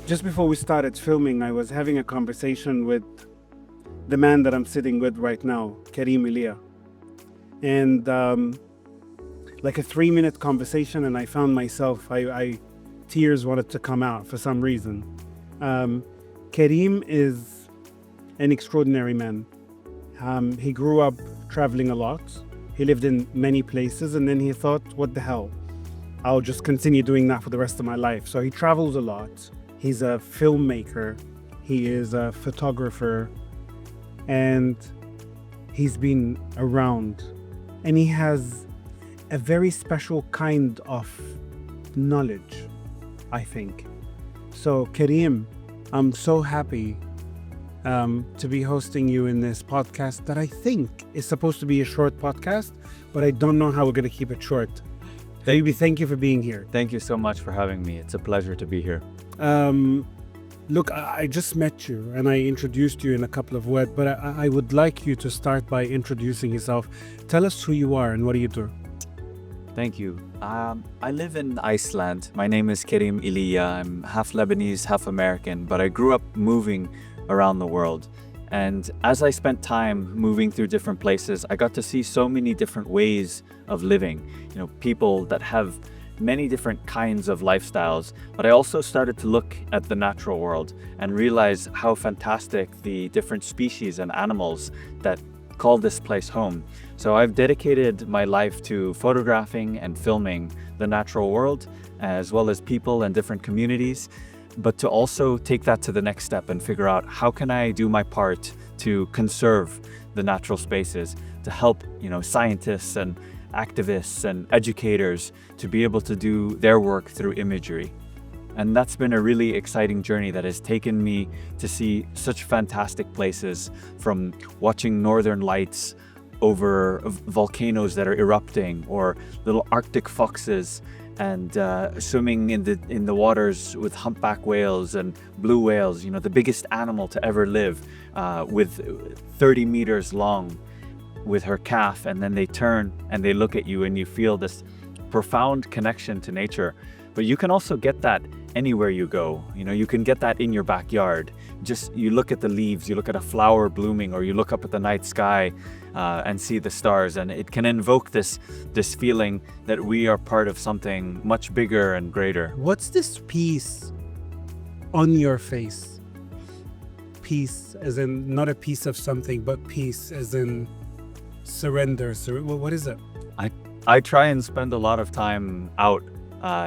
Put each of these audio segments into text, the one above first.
Just before we started filming, I was having a conversation with the man that I'm sitting with right now, Karim Illiya. And like a 3-minute conversation, and I found myself, tears wanted to come out for some reason. Karim is an extraordinary man. He grew up traveling a lot. He lived in many places, and then he thought, what the hell? I'll just continue doing that for the rest of my life. So he travels a lot. He's a filmmaker. He is a photographer. And he's been around. And he has a very special kind of knowledge, I think. So Karim, I'm so happy to be hosting you in this podcast that I think is supposed to be a short podcast, but I don't know how we're going to keep it short. Baby, thank you for being here. Thank you so much for having me. It's a pleasure to be here. Look, I just met you and I introduced you in a couple of words, but I would like you to start by introducing yourself. Tell us who you are and what do you do? Thank you. I live in Iceland. My name is Karim Illiya. I'm half Lebanese, half American, but I grew up moving around the world. And as I spent time moving through different places, I got to see so many different ways of living. You know, people that have many different kinds of lifestyles, but I also started to look at the natural world and realize how fantastic the different species and animals that call this place home. So I've dedicated my life to photographing and filming the natural world, as well as people and different communities, but to also take that to the next step and figure out how can I do my part to conserve the natural spaces, to help, scientists and activists and educators to be able to do their work through imagery. And that's been a really exciting journey that has taken me to see such fantastic places, from watching northern lights over volcanoes that are erupting, or little Arctic foxes, and swimming in the waters with humpback whales and blue whales, the biggest animal to ever live, with 30 meters long, with her calf, and then they turn and they look at you and you feel this profound connection to nature. But you can also get that anywhere you go. You can get that in your backyard. Just you look at the leaves, you look at a flower blooming, or you look up at the night sky and see the stars, and it can invoke this feeling that we are part of something much bigger and greater. What's this peace on your face? Peace as in not a piece of something, but peace as in surrender. What is it? I try and spend a lot of time out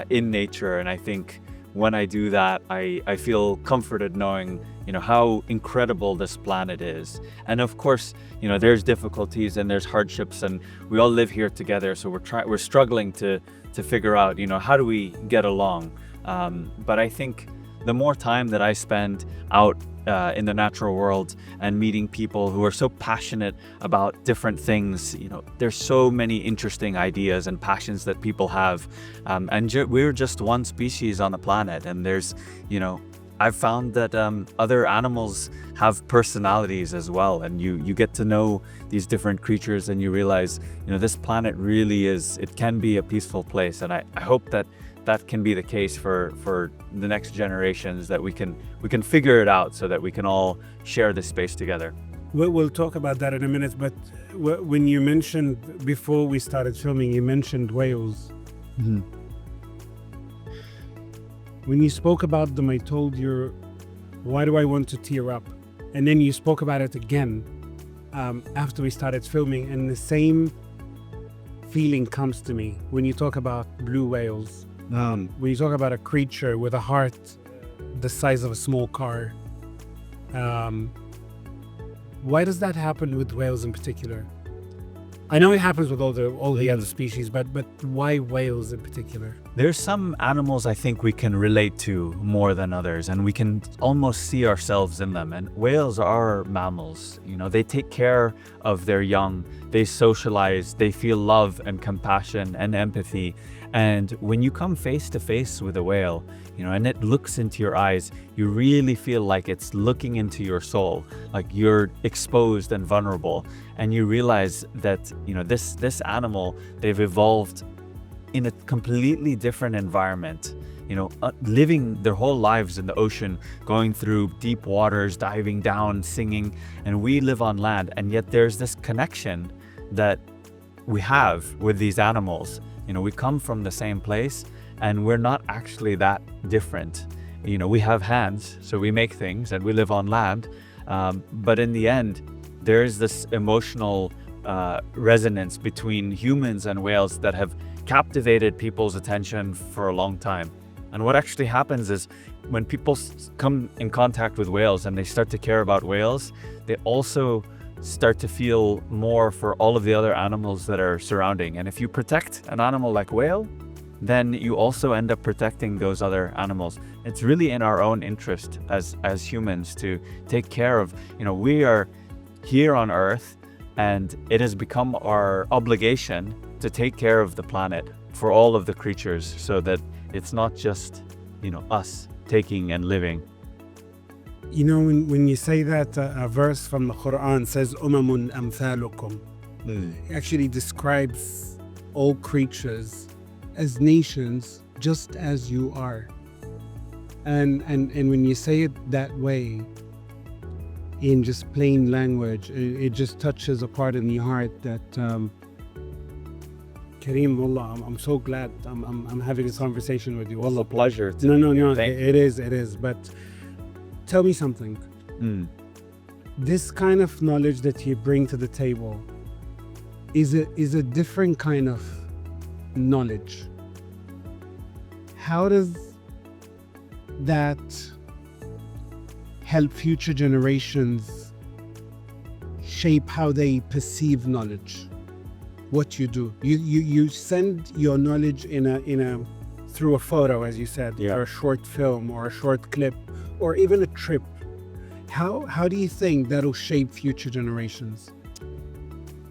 in nature, and I think when I do that, I feel comforted knowing, how incredible this planet is. And of course, there's difficulties and there's hardships, and we all live here together. So we're struggling to figure out, how do we get along? But I think the more time that I spend out in the natural world and meeting people who are so passionate about different things, there's so many interesting ideas and passions that people have, and we're just one species on the planet, and there's, I've found that other animals have personalities as well, and you get to know these different creatures, and you realize, this planet really it can be a peaceful place, and I hope that can be the case for the next generations, that we can figure it out so that we can all share this space together. We'll talk about that in a minute, but when you mentioned, before we started filming, you mentioned whales. Mm-hmm. When you spoke about them, I told you, why do I want to tear up? And then you spoke about it again after we started filming, and the same feeling comes to me when you talk about blue whales. When you talk about a creature with a heart the size of a small car, why does that happen with whales in particular? I know it happens with all the other species, but why whales in particular? There's some animals I think we can relate to more than others, and we can almost see ourselves in them. And whales are mammals. They take care of their young, they socialize, they feel love and compassion and empathy. And when you come face to face with a whale, and it looks into your eyes, you really feel like it's looking into your soul, like you're exposed and vulnerable. And you realize that, this animal, they've evolved in a completely different environment living their whole lives in the ocean, going through deep waters, diving down, singing, and we live on land. And yet there's this connection that we have with these animals. We come from the same place, and we're not actually that different. We have hands, so we make things, and we live on land. But in the end, there's this emotional resonance between humans and whales that have captivated people's attention for a long time. And what actually happens is when people come in contact with whales and they start to care about whales, they also start to feel more for all of the other animals that are surrounding. And if you protect an animal like whale, then you also end up protecting those other animals. It's really in our own interest as humans to take care of, we are here on Earth, and it has become our obligation to take care of the planet for all of the creatures, so that it's not just, us taking and living. When you say that, a verse from the Quran says, "Umamun amthalukum." It actually describes all creatures as nations, just as you are. And when you say it that way, in just plain language, it just touches a part in the heart that, Karim, wallah, I'm so glad I'm having this conversation with you. It's a pleasure. No, it is. But tell me something. This kind of knowledge that you bring to the table is a different kind of knowledge. How does that help future generations shape how they perceive knowledge? What you do, you send your knowledge in a through a photo, as you said, or a short film, or a short clip, or even a trip. How do you think that'll shape future generations?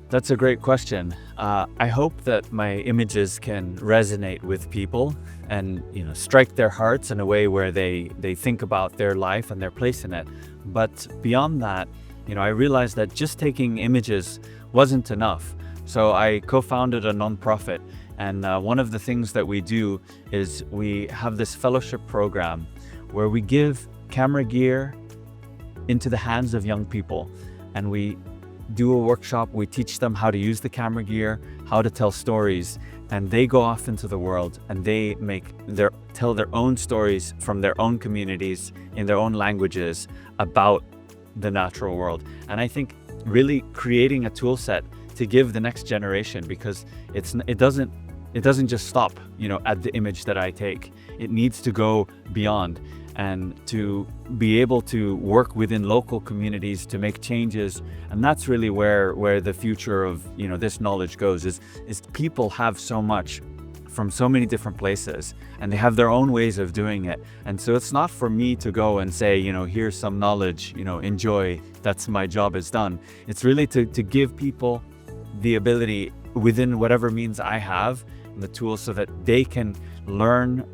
That's a great question. I hope that my images can resonate with people and strike their hearts in a way where they think about their life and their place in it. But beyond that, I realized that just taking images wasn't enough. So I co-founded a nonprofit, and one of the things that we do is we have this fellowship program where we give camera gear into the hands of young people, and we do a workshop. We teach them how to use the camera gear, how to tell stories, and they go off into the world and they tell their own stories from their own communities in their own languages about the natural world. And I think really creating a tool set to give the next generation, because it doesn't just stop at the image that I take. It needs to go beyond, and to be able to work within local communities to make changes. And that's really where the future of this knowledge goes, is people have so much from so many different places, and they have their own ways of doing it. And so it's not for me to go and say, here's some knowledge, enjoy, that's my job is done. It's really to give people the ability within whatever means I have, the tools, so that they can learn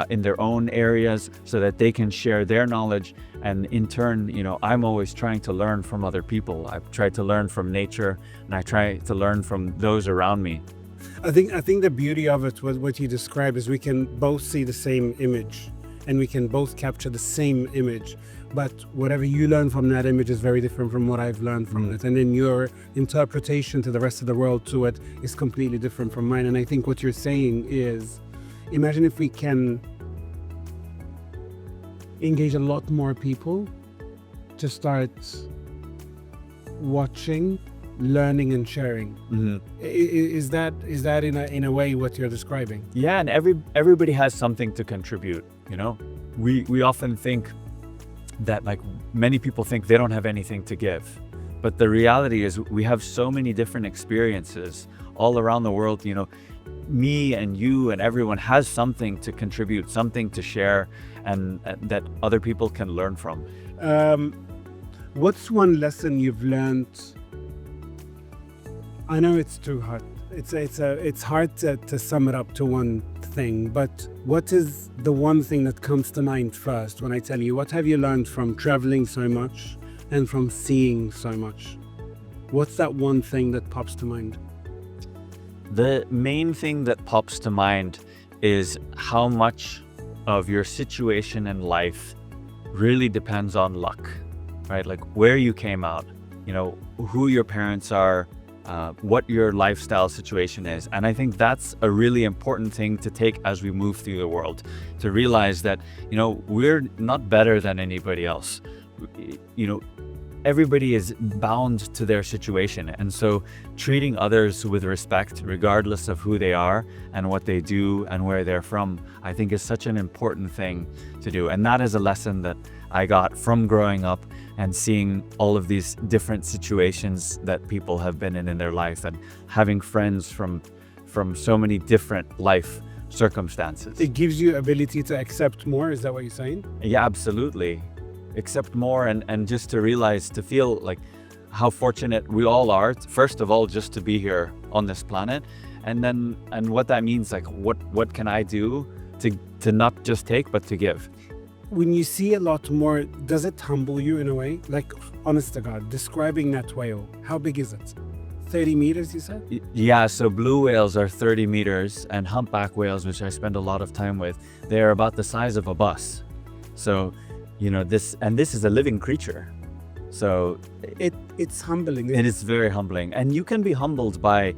in their own areas, so that they can share their knowledge. And in turn, I'm always trying to learn from other people. I try to learn from nature, and I try to learn from those around me. I think the beauty of it, what you describe, is we can both see the same image, and we can both capture the same image. But whatever you learn from that image is very different from what I've learned from it. And then your interpretation to the rest of the world to it is completely different from mine. And I think what you're saying is, imagine if we can engage a lot more people to start watching, learning, and sharing. Is that in a way what you're describing? Yeah, and everybody has something to contribute. We often think that, like, many people think they don't have anything to give, but the reality is we have so many different experiences all around the world. Me and you and everyone has something to contribute, something to share, and that other people can learn from. What's one lesson you've learned? I know it's too hard. It's hard to sum it up to one thing, but what is the one thing that comes to mind first when I tell you, what have you learned from traveling so much and from seeing so much? What's that one thing that pops to mind? The main thing that pops to mind is how much of your situation in life really depends on luck, right? Like where you came out, who your parents are, what your lifestyle situation is. And I think that's a really important thing to take as we move through the world, to realize that, we're not better than anybody else. Everybody is bound to their situation. And so treating others with respect, regardless of who they are and what they do and where they're from, I think is such an important thing to do. And that is a lesson that I got from growing up and seeing all of these different situations that people have been in their life, and having friends from so many different life circumstances. It gives you ability to accept more, is that what you're saying? Yeah, absolutely. Accept more, and just to realize, to feel like how fortunate we all are, first of all, just to be here on this planet, and what that means, like what can I do to not just take but to give. When you see a lot more, does it humble you in a way? Like, honest to God, describing that whale, how big is it? 30 meters, you said? Yeah, so blue whales are 30 meters, and humpback whales, which I spend a lot of time with, they're about the size of a bus. So this is a living creature. So it's humbling. It is very humbling, and you can be humbled by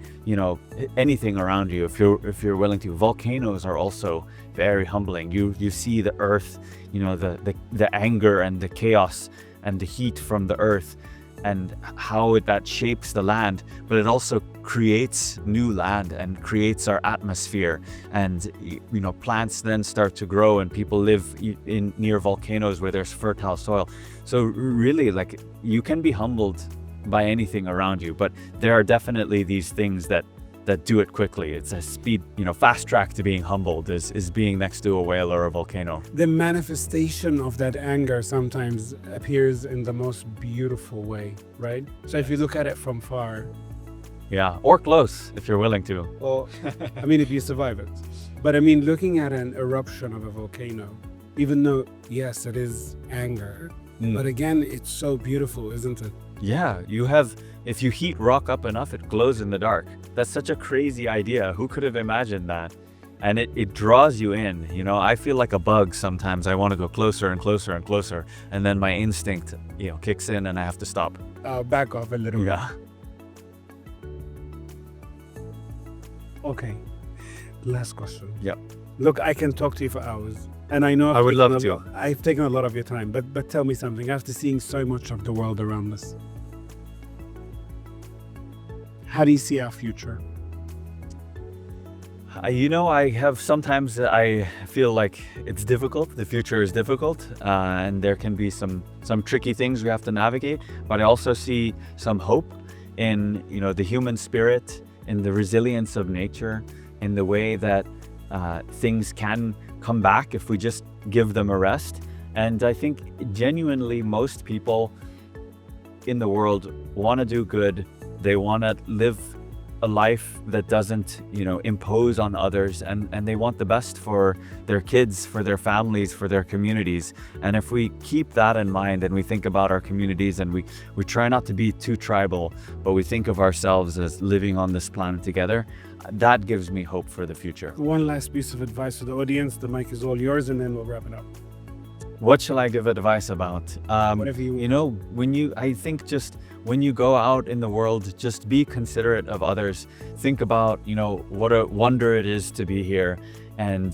anything around you if you're willing to. Volcanoes are also very humbling. You see the earth, the anger and the chaos and the heat from the earth, and how that shapes the land, but it also creates new land and creates our atmosphere. And plants then start to grow, and people live near volcanoes where there's fertile soil. So really, like, you can be humbled by anything around you, but there are definitely these things that do it quickly. It's a speed, fast track to being humbled is being next to a whale or a volcano. The manifestation of that anger sometimes appears in the most beautiful way, right? So if you look at it from far. Yeah, or close, if you're willing to. Or, if you survive it. But looking at an eruption of a volcano, even though, yes, it is anger, but again, it's so beautiful, isn't it? Yeah, if you heat rock up enough, it glows in the dark. That's such a crazy idea. Who could have imagined that? And it draws you in. I feel like a bug sometimes. I want to go closer and closer and closer. And then my instinct, kicks in, and I have to stop. Back off a little bit. Yeah. Okay. Last question. Yep. Look, I can talk to you for hours. And I know I would love to. I've taken a lot of your time, but tell me something. After seeing so much of the world around us, how do you see our future? Sometimes I feel like it's difficult. The future is difficult, and there can be some tricky things we have to navigate. But I also see some hope in the human spirit, in the resilience of nature, in the way that things can come back if we just give them a rest. And I think genuinely most people in the world want to do good. They want to live a life that doesn't, impose on others, and they want the best for their kids, for their families, for their communities. And if we keep that in mind and we think about our communities, and we try not to be too tribal, but we think of ourselves as living on this planet together, that gives me hope for the future. One last piece of advice for the audience. The mic is all yours, and then we'll wrap it up. What shall I give advice about? Whatever you want. I think just when you go out in the world, just be considerate of others. Think about, what a wonder it is to be here, and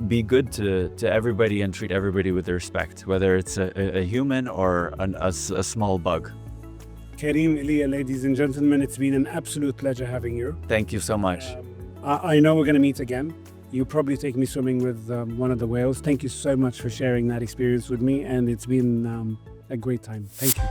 be good to everybody and treat everybody with respect, whether it's a human or a small bug. Karim Illiya, ladies and gentlemen, it's been an absolute pleasure having you. Thank you so much. I know we're going to meet again. You probably take me swimming with one of the whales. Thank you so much for sharing that experience with me, and it's been a great time. Thank you.